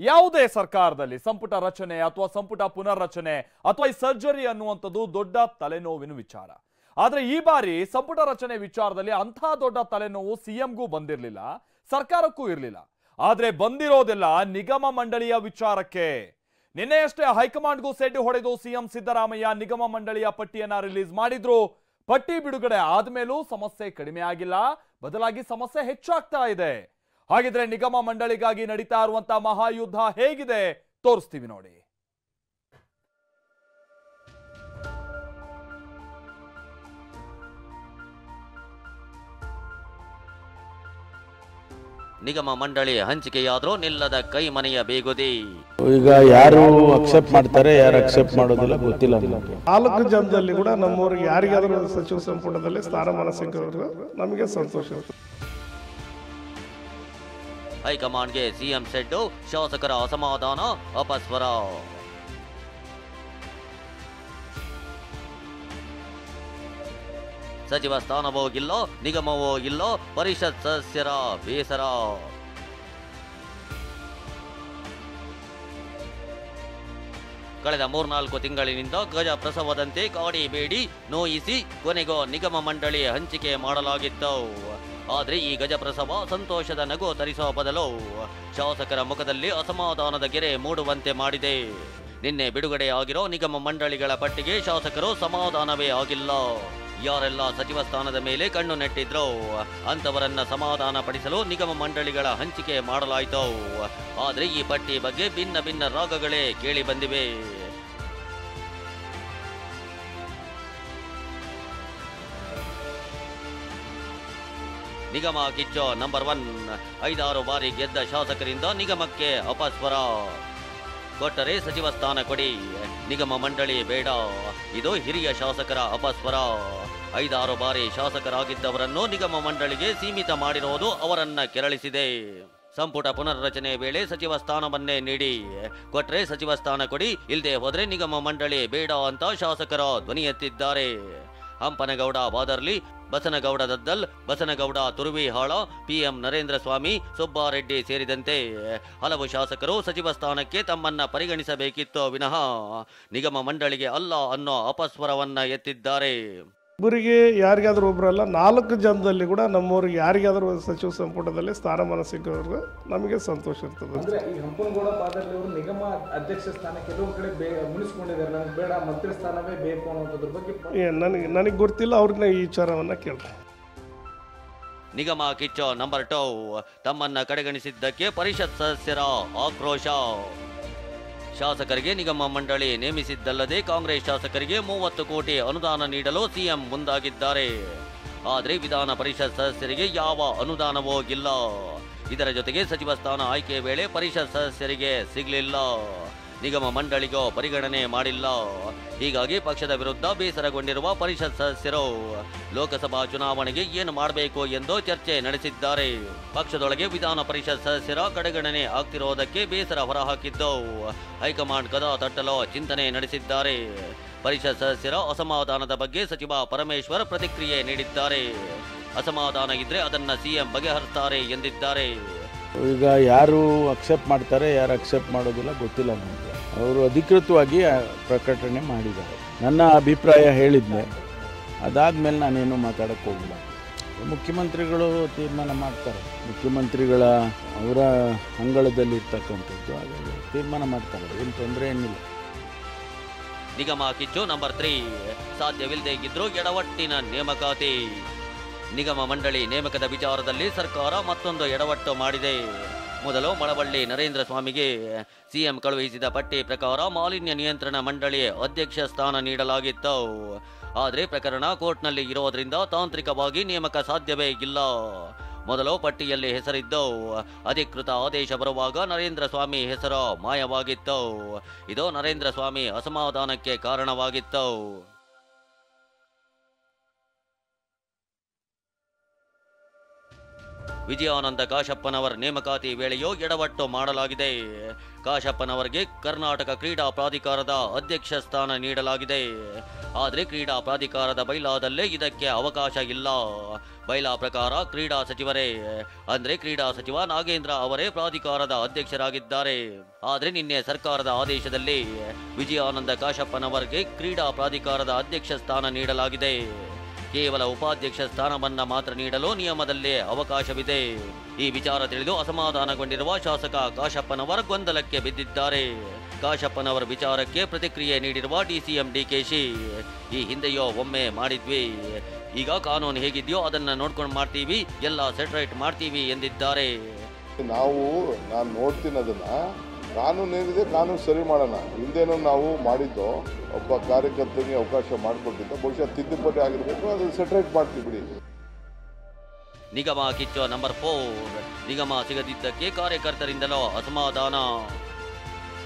ಯಾವುದೇ ಸರ್ಕಾರದಲ್ಲಿ ಸಂಪುಟ ರಚನೆ ಅಥವಾ ಸಂಪುಟ ಪುನರ್ರಚನೆ ಅಥವಾ ಈ ಸರ್ಜರಿ ಅನ್ನುವಂಥದ್ದು ದೊಡ್ಡ ತಲೆನೋವಿನ ವಿಚಾರ. ಆದ್ರೆ ಈ ಬಾರಿ ಸಂಪುಟ ರಚನೆ ವಿಚಾರದಲ್ಲಿ ಅಂಥ ದೊಡ್ಡ ತಲೆನೋವು ಸಿಎಂಗೂ ಬಂದಿರಲಿಲ್ಲ, ಸರ್ಕಾರಕ್ಕೂ ಇರಲಿಲ್ಲ. ಆದ್ರೆ ಬಂದಿರೋದೆಲ್ಲ ನಿಗಮ ಮಂಡಳಿಯ ವಿಚಾರಕ್ಕೆ. ನಿನ್ನೆಯಷ್ಟೇ ಹೈಕಮಾಂಡ್ಗೂ ಸೆಡ್ಡು ಹೊಡೆದು ಸಿಎಂ ಸಿದ್ದರಾಮಯ್ಯ ನಿಗಮ ಮಂಡಳಿಯ ಪಟ್ಟಿಯನ್ನ ರಿಲೀಸ್ ಮಾಡಿದ್ರು. ಪಟ್ಟಿ ಬಿಡುಗಡೆ ಆದ್ಮೇಲೂ ಸಮಸ್ಯೆ ಕಡಿಮೆ ಆಗಿಲ್ಲ, ಬದಲಾಗಿ ಸಮಸ್ಯೆ ಹೆಚ್ಚಾಗ್ತಾ ಇದೆ. ಹಾಗಿದ್ರೆ ನಿಗಮ ಮಂಡಳಿಗಾಗಿ ನಡೀತಾ ಇರುವಂತಹ ಮಹಾಯುದ್ಧ ಹೇಗಿದೆ ತೋರಿಸ್ತೀವಿ ನೋಡಿ. ನಿಗಮ ಮಂಡಳಿ ಹಂಚಿಕೆಯಾದ್ರೂ ನಿಲ್ಲದ ಕೈ ಮನೆಯ ಬೇಗುದಿ. ಈಗ ಯಾರು ಅಕ್ಸೆಪ್ಟ್ ಮಾಡ್ತಾರೆ, ಯಾರು ಅಕ್ಸೆಪ್ಟ್ ಮಾಡೋದಿಲ್ಲ ಗೊತ್ತಿಲ್ಲ. 4 ಜನದಲ್ಲಿ ಕೂಡ ನಮ್ಮವ್ರಿಗೆ ಯಾರಿಗಾದ್ರೂ ಸಚಿವ ಸಂಪುಟದಲ್ಲಿ ಸ್ಥಾನಮಾನ ಸಿಕ್ಕಿದ್ರು ನಮಗೆ ಸಂತೋಷ. ಹೈಕಮಾಂಡ್ಗೆ ಸಿಎಂ ಸೆಡ್ಡು, ಶಾಸಕರ ಅಸಮಾಧಾನ, ಅಪಸ್ವರ. ಸಚಿವ ಸ್ಥಾನವೋ ಇಲ್ಲ, ನಿಗಮವೋ ಇಲ್ಲ, ಪರಿಷತ್ ಸದಸ್ಯರ ಬೇಸರ. ಕಳೆದ 3-4 ತಿಂಗಳಿನಿಂದ ಗಜ ಪ್ರಸವದಂತೆ ಕಾಡಿ ಬೇಡಿ ನೋಯಿಸಿ ಕೊನೆಗೂ ನಿಗಮ ಮಂಡಳಿ ಹಂಚಿಕೆ ಮಾಡಲಾಗಿತ್ತು. ಆದರೆ ಈ ಗಜಪ್ರಸವ ಸಂತೋಷದ ನಗು ತರಿಸುವ ಬದಲು ಶಾಸಕರ ಮುಖದಲ್ಲಿ ಅಸಮಾಧಾನದ ಗೆರೆ ಮೂಡುವಂತೆ ಮಾಡಿದೆ. ನಿನ್ನೆ ಬಿಡುಗಡೆಯಾಗಿರೋ ನಿಗಮ ಮಂಡಳಿಗಳ ಪಟ್ಟಿಗೆ ಶಾಸಕರು ಸಮಾಧಾನವೇ ಆಗಿಲ್ಲ. ಯಾರೆಲ್ಲ ಸಚಿವ ಸ್ಥಾನದ ಮೇಲೆ ಕಣ್ಣು ನೆಟ್ಟಿದ್ರು ಅಂತವರನ್ನ ಸಮಾಧಾನ ಪಡಿಸಲು ನಿಗಮ ಮಂಡಳಿಗಳ ಹಂಚಿಕೆ ಮಾಡಲಾಯಿತು. ಆದರೆ ಈ ಪಟ್ಟಿ ಬಗ್ಗೆ ಭಿನ್ನ ಭಿನ್ನ ರಾಗಗಳೇ ಕೇಳಿ ಬಂದಿವೆ. ನಿಗಮ ಕಿಚ್ಚೋ ನಂಬರ್ 1. 5-6 ಬಾರಿ ಗೆದ್ದ ಶಾಸಕರಿಂದ ನಿಗಮಕ್ಕೆ ಅಪಸ್ವರ. ಕೊಟ್ಟರೆ ಸಚಿವ ಸ್ಥಾನ ಕೊಡಿ, ನಿಗಮ ಮಂಡಳಿ ಬೇಡ, ಇದು ಹಿರಿಯ ಶಾಸಕರ ಅಪಸ್ವರ. 5-6 ಬಾರಿ ಶಾಸಕರಾಗಿದ್ದವರನ್ನು ನಿಗಮ ಮಂಡಳಿಗೆ ಸೀಮಿತ ಮಾಡಿರುವುದು ಅವರನ್ನ ಕೆರಳಿಸಿದೆ. ಸಂಪುಟ ಪುನರ್ರಚನೆ ವೇಳೆ ಸಚಿವ ಸ್ಥಾನವನ್ನೇ ನೀಡಿ, ಕೊಟ್ರೆ ಸಚಿವ ಸ್ಥಾನ ಕೊಡಿ, ಇಲ್ಲದೆ ಹೋದ್ರೆ ನಿಗಮ ಮಂಡಳಿ ಬೇಡ ಅಂತ ಶಾಸಕರ ಧ್ವನಿ ಎತ್ತಿದ್ದಾರೆ. ಹಂಪನಗೌಡ ಬಾದರ್ಲಿ, ಬಸನಗೌಡ ದದ್ದಲ್, ಬಸನಗೌಡ ತುರುವಿಹಾಳ, ಪಿಎಂ ನರೇಂದ್ರ ಸ್ವಾಮಿ, ಸುಬ್ಬಾರೆಡ್ಡಿ ಸೇರಿದಂತೆ ಹಲವು ಶಾಸಕರು ಸಚಿವ ಸ್ಥಾನಕ್ಕೆ ತಮ್ಮನ್ನ ಪರಿಗಣಿಸಬೇಕಿತ್ತು ವಿನಃ ನಿಗಮ ಮಂಡಳಿಗೆ ಅಲ್ಲ ಅನ್ನೋ ಅಪಸ್ವರವನ್ನ ಎತ್ತಿದ್ದಾರೆ. ಒಬ್ಬರಿಗೆ ಯಾರಿಗಾದ್ರೂ ಒಬ್ಬರಲ್ಲ, 4 ಜನದಲ್ಲಿ ಕೂಡ ನಮ್ಮವ್ರಿಗೆ ಯಾರಿಗಾದ್ರೂ ಸಚಿವ ಸಂಪುಟದಲ್ಲಿ ಸ್ಥಾನಮಾನ ಸಿಕ್ಕಿದ್ರು ನಮಗೆ ಸಂತೋಷ ಇರ್ತದೆ. ಅಂದ್ರೆ ಈ ಹಂಪನಗೌಡ ಬಾದರ್ಲಿ ಅವರು ನಿಗಮ ಅಧ್ಯಕ್ಷ ಸ್ಥಾನ ಕೆಲವೊಂದು ಕಡೆ ಮುನಿಸ್ಕೊಂಡಿದ್ದಾರೆ, ನನಗೆ ಬೇಡ ಮಂತ್ರಿ ಸ್ಥಾನವೇ ಬೇಕು ಅನ್ನೋದ್ರ ಬಗ್ಗೆ ನನಗೆ ಗೊತ್ತಿಲ್ಲ, ಅವ್ರನ್ನ ಈ ವಿಚಾರವನ್ನ ಕೇಳ್ತಾರೆ. ನಿಗಮ ಕಿಚ್ಚೋ ನಂಬರ್ 2. ತಮ್ಮನ್ನ ಕಡೆಗಣಿಸಿದ್ದಕ್ಕೆ ಪರಿಷತ್ ಸದಸ್ಯರ ಆಕ್ರೋಶ. ಶಾಸಕರಿಗೆ ನಿಗಮ ಮಂಡಳಿ ನೇಮಿಸಿದ್ದಲ್ಲದೆ ಕಾಂಗ್ರೆಸ್ ಶಾಸಕರಿಗೆ 30 ಕೋಟಿ ಅನುದಾನ ನೀಡಲು ಸಿಎಂ ಮುಂದಾಗಿದ್ದಾರೆ. ಆದರೆ ವಿಧಾನ ಪರಿಷತ್ ಸದಸ್ಯರಿಗೆ ಯಾವ ಅನುದಾನವೂ ಇಲ್ಲ. ಇದರ ಜೊತೆಗೆ ಸಚಿವ ಸ್ಥಾನ ಆಯ್ಕೆ ವೇಳೆ ಪರಿಷತ್ ಸದಸ್ಯರಿಗೆ ಸಿಗಲಿಲ್ಲ, ನಿಗಮ ಮಂಡಳಿಗೂ ಪರಿಗಣನೆ ಮಾಡಿಲ್ಲ. ಹೀಗಾಗಿ ಪಕ್ಷದ ವಿರುದ್ಧ ಬೇಸರಗೊಂಡಿರುವ ಪರಿಷತ್ ಸದಸ್ಯರು ಲೋಕಸಭಾ ಚುನಾವಣೆಗೆ ಏನು ಮಾಡಬೇಕು ಎಂದು ಚರ್ಚೆ ನಡೆಸಿದ್ದಾರೆ. ಪಕ್ಷದೊಳಗೆ ವಿಧಾನ ಪರಿಷತ್ ಸದಸ್ಯರ ಕಡೆಗಣನೆ ಆಗ್ತಿರೋದಕ್ಕೆ ಬೇಸರ ಹೊರಹಾಕಿದ್ದು ಹೈಕಮಾಂಡ್ ಕದ ತಟ್ಟಲು ಚಿಂತನೆ ನಡೆಸಿದ್ದಾರೆ. ಪರಿಷತ್ ಸದಸ್ಯರ ಅಸಮಾಧಾನದ ಬಗ್ಗೆ ಸಚಿವ ಪರಮೇಶ್ವರ್ ಪ್ರತಿಕ್ರಿಯೆ ನೀಡಿದ್ದಾರೆ. ಅಸಮಾಧಾನ ಇದ್ರೆ ಅದನ್ನ ಸಿಎಂ ಬಗೆಹರಿಸ್ತಾರೆ ಎಂದಿದ್ದಾರೆ. ಈಗ ಯಾರು ಅಕ್ಸೆಪ್ಟ್ ಮಾಡ್ತಾರೆ, ಯಾರು ಅಕ್ಸೆಪ್ಟ್ ಮಾಡೋದಿಲ್ಲ ಗೊತ್ತಿಲ್ಲ. ನಮಗೆ ಅವರು ಅಧಿಕೃತವಾಗಿ ಪ್ರಕಟಣೆ ಮಾಡಿದ್ದಾರೆ. ನನ್ನ ಅಭಿಪ್ರಾಯ ಹೇಳಿದ್ದೆ, ಅದಾದಮೇಲೆ ನಾನೇನು ಮಾತಾಡೋಕ್ಕೆ ಹೋಗಿಲ್ಲ. ಮುಖ್ಯಮಂತ್ರಿಗಳು ತೀರ್ಮಾನ ಮಾಡ್ತಾರೆ, ಮುಖ್ಯಮಂತ್ರಿಗಳ ಅವರ ಅಂಗಳದಲ್ಲಿರ್ತಕ್ಕಂಥದ್ದು, ಹಾಗಾಗಿ ತೀರ್ಮಾನ ಮಾಡ್ತಾರೆ, ಏನು ತೊಂದರೆ ಏನಿಲ್ಲ. ನಿಗಮ ಕಿಚ್ಚು ನಂಬರ್ 3. ಸಾಧ್ಯವಿಲ್ಲದೆ ಇದ್ರೂ ಎಡವಟ್ಟಿನ ನೇಮಕಾತಿ. ನಿಗಮ ಮಂಡಳಿ ನೇಮಕದ ವಿಚಾರದಲ್ಲಿ ಸರ್ಕಾರ ಮತ್ತೊಂದು ಎಡವಟ್ಟು ಮಾಡಿದೆ. ಮೊದಲು ಮಳವಳ್ಳಿ ನರೇಂದ್ರ ಸ್ವಾಮಿಗೆ ಸಿಎಂ ಕಳುಹಿಸಿದ ಪಟ್ಟಿ ಪ್ರಕಾರ ಮಾಲಿನ್ಯ ನಿಯಂತ್ರಣ ಮಂಡಳಿ ಅಧ್ಯಕ್ಷ ಸ್ಥಾನ ನೀಡಲಾಗಿತ್ತು. ಆದರೆ ಪ್ರಕರಣ ಕೋರ್ಟ್ನಲ್ಲಿ ಇರೋದ್ರಿಂದ ತಾಂತ್ರಿಕವಾಗಿ ನೇಮಕ ಸಾಧ್ಯವೇ ಇಲ್ಲ. ಮೊದಲು ಪಟ್ಟಿಯಲ್ಲಿ ಹೆಸರಿದ್ದು ಅಧಿಕೃತ ಆದೇಶ ಬರುವಾಗ ನರೇಂದ್ರ ಸ್ವಾಮಿ ಹೆಸರು ಮಾಯವಾಗಿತ್ತು. ಇದು ನರೇಂದ್ರ ಸ್ವಾಮಿ ಅಸಮಾಧಾನಕ್ಕೆ ಕಾರಣವಾಗಿತ್ತು. ವಿಜಯಾನಂದ ಕಾಶಪ್ಪನವರ ನೇಮಕಾತಿ ವೇಳೆಯೂ ಎಡವಟ್ಟು ಮಾಡಲಾಗಿದೆ. ಕಾಶಪ್ಪನವರಿಗೆ ಕರ್ನಾಟಕ ಕ್ರೀಡಾ ಪ್ರಾಧಿಕಾರದ ಅಧ್ಯಕ್ಷ ಸ್ಥಾನ ನೀಡಲಾಗಿದೆ. ಆದರೆ ಕ್ರೀಡಾ ಪ್ರಾಧಿಕಾರದ ಬೈಲಾದಲ್ಲೇ ಇದಕ್ಕೆ ಅವಕಾಶ ಇಲ್ಲ. ಬೈಲಾ ಪ್ರಕಾರ ಕ್ರೀಡಾ ಸಚಿವರೇ ಅಂದ್ರೆ ಕ್ರೀಡಾ ಸಚಿವ ನಾಗೇಂದ್ರ ಅವರೇ ಪ್ರಾಧಿಕಾರದ ಅಧ್ಯಕ್ಷರಾಗಿದ್ದಾರೆ. ಆದರೆ ನಿನ್ನೆ ಸರ್ಕಾರದ ಆದೇಶದಲ್ಲಿ ವಿಜಯಾನಂದ ಕಾಶಪ್ಪನವರಿಗೆ ಕ್ರೀಡಾ ಪ್ರಾಧಿಕಾರದ ಅಧ್ಯಕ್ಷ ಸ್ಥಾನ ನೀಡಲಾಗಿದೆ. ಕೇವಲ ಉಪಾಧ್ಯಕ್ಷ ಸ್ಥಾನವನ್ನ ಮಾತ್ರ ನೀಡಲು ನಿಯಮದಲ್ಲೇ ಅವಕಾಶವಿದೆ. ಈ ವಿಚಾರ ತಿಳಿದು ಅಸಮಾಧಾನಗೊಂಡಿರುವ ಶಾಸಕ ಕಾಶಪ್ಪನವರ ಗೊಂದಲಕ್ಕೆ ಬಿದ್ದಿದ್ದಾರೆ. ಕಾಶಪ್ಪನವರ ವಿಚಾರಕ್ಕೆ ಪ್ರತಿಕ್ರಿಯೆ ನೀಡಿರುವ ಡಿಸಿಎಂ ಡಿಕೆಶಿ, ಈ ಹಿಂದೆಯೋ ಒಮ್ಮೆ ಮಾಡಿದ್ವಿ, ಈಗ ಕಾನೂನು ಹೇಗಿದೆಯೋ ಅದನ್ನ ನೋಡ್ಕೊಂಡು ಮಾಡ್ತೀವಿ, ಎಲ್ಲ ಸೆಟ್ರೈಟ್ ಮಾಡ್ತೀವಿ ಎಂದಿದ್ದಾರೆ. ನಾನು ನೋಡ್ತೀನಿ ಅದನ್ನ, ಕಾನೂನು ಏನಿದೆ ಕಾನೂನು ಸರಿ ಮಾಡೋಣ. ಹಿಂದೇನೋ ನಾವು ಮಾಡಿದ್ದು ಒಬ್ಬ ಕಾರ್ಯಕರ್ತನಿಗೆ ಅವಕಾಶ ಮಾಡಿಕೊಟ್ಟಿದ್ದ, ಬಹುಶಃ ತಿದ್ದುಪಡಿ ಆಗಿರಬೇಕು, ಅದು ಸೆಟ್ರೇಟ್ ಮಾಡ್ತೀವಿ ಬಿಡಿ. ನಿಗಮ ಕಿಚ್ಚೋ ನಂಬರ್ 4. ನಿಗಮ ಸಿಗದಿದ್ದಕ್ಕೆ ಕಾರ್ಯಕರ್ತರಿಂದಲೂ ಅಸಮಾಧಾನ.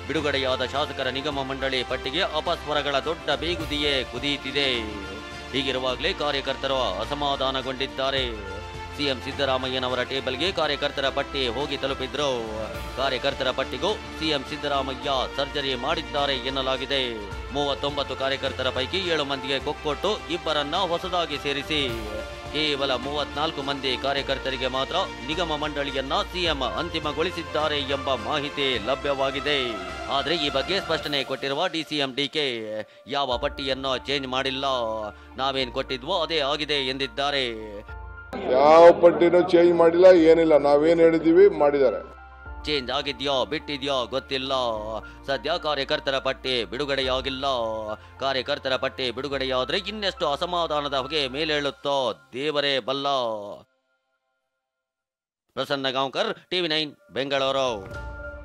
ಬಿಡುಗಡೆಯಾದ ಶಾಸಕರ ನಿಗಮ ಮಂಡಳಿ ಪಟ್ಟಿಗೆ ಅಪಸ್ವರಗಳ ದೊಡ್ಡ ಬೇಗುದಿಯೇ ಕುದಿಯುತ್ತಿದೆ. ಹೀಗಿರುವಾಗಲೇ ಕಾರ್ಯಕರ್ತರು ಅಸಮಾಧಾನಗೊಂಡಿದ್ದಾರೆ. ಸಿಎಂ ಸಿದ್ದರಾಮಯ್ಯನವರ ಟೇಬಲ್ಗೆ ಕಾರ್ಯಕರ್ತರ ಪಟ್ಟಿ ಹೋಗಿ ತಲುಪಿದ್ರು. ಕಾರ್ಯಕರ್ತರ ಪಟ್ಟಿಗೂ ಸಿಎಂ ಸಿದ್ದರಾಮಯ್ಯ ಸರ್ಜರಿ ಮಾಡಿದ್ದಾರೆ ಎನ್ನಲಾಗಿದೆ. 39 ಕಾರ್ಯಕರ್ತರ ಪೈಕಿ 7 ಮಂದಿಗೆ ಕೊಕ್ಕೊಟ್ಟು 2ರನ್ನ ಹೊಸದಾಗಿ ಸೇರಿಸಿ ಕೇವಲ 34 ಮಂದಿ ಕಾರ್ಯಕರ್ತರಿಗೆ ಮಾತ್ರ ನಿಗಮ ಮಂಡಳಿಯನ್ನ ಸಿಎಂ ಅಂತಿಮಗೊಳಿಸಿದ್ದಾರೆ ಎಂಬ ಮಾಹಿತಿ ಲಭ್ಯವಾಗಿದೆ. ಆದರೆ ಈ ಬಗ್ಗೆ ಸ್ಪಷ್ಟನೆ ಕೊಟ್ಟಿರುವ ಡಿಸಿಎಂ ಡಿಕೆ ಯಾವ ಪಟ್ಟಿಯನ್ನು ಚೇಂಜ್ ಮಾಡಿಲ್ಲ, ನಾವೇನ್ ಕೊಟ್ಟಿದ್ವೋ ಅದೇ ಆಗಿದೆ ಎಂದಿದ್ದಾರೆ. ಯಾವ ಪಟ್ಟಿನೂ ಚೇಂಜ್ ಮಾಡಿಲ್ಲ, ಏನಿಲ್ಲ, ನಾವೇನು ಹೇಳಿದ್ದೀವಿ ಮಾಡಿದ್ದಾರೆ. ಚೇಂಜ್ ಆಗಿದ್ಯೋ ಬಿಟ್ಟಿದ್ಯೋ ಗೊತ್ತಿಲ್ಲ. ಸದ್ಯ ಕಾರ್ಯಕರ್ತರ ಪಟ್ಟಿ ಬಿಡುಗಡೆಯಾಗಿಲ್ಲ. ಕಾರ್ಯಕರ್ತರ ಪಟ್ಟಿ ಬಿಡುಗಡೆಯಾದ್ರೆ ಇನ್ನೆಷ್ಟು ಅಸಮಾಧಾನದ ಹೊಗೆ ಮೇಲೇಳುತ್ತೋ ದೇವರೇ ಬಲ್ಲ. ಪ್ರಸನ್ನ ಗಾಂವ್ಕರ್, ಟಿವಿ9 ಬೆಂಗಳೂರು.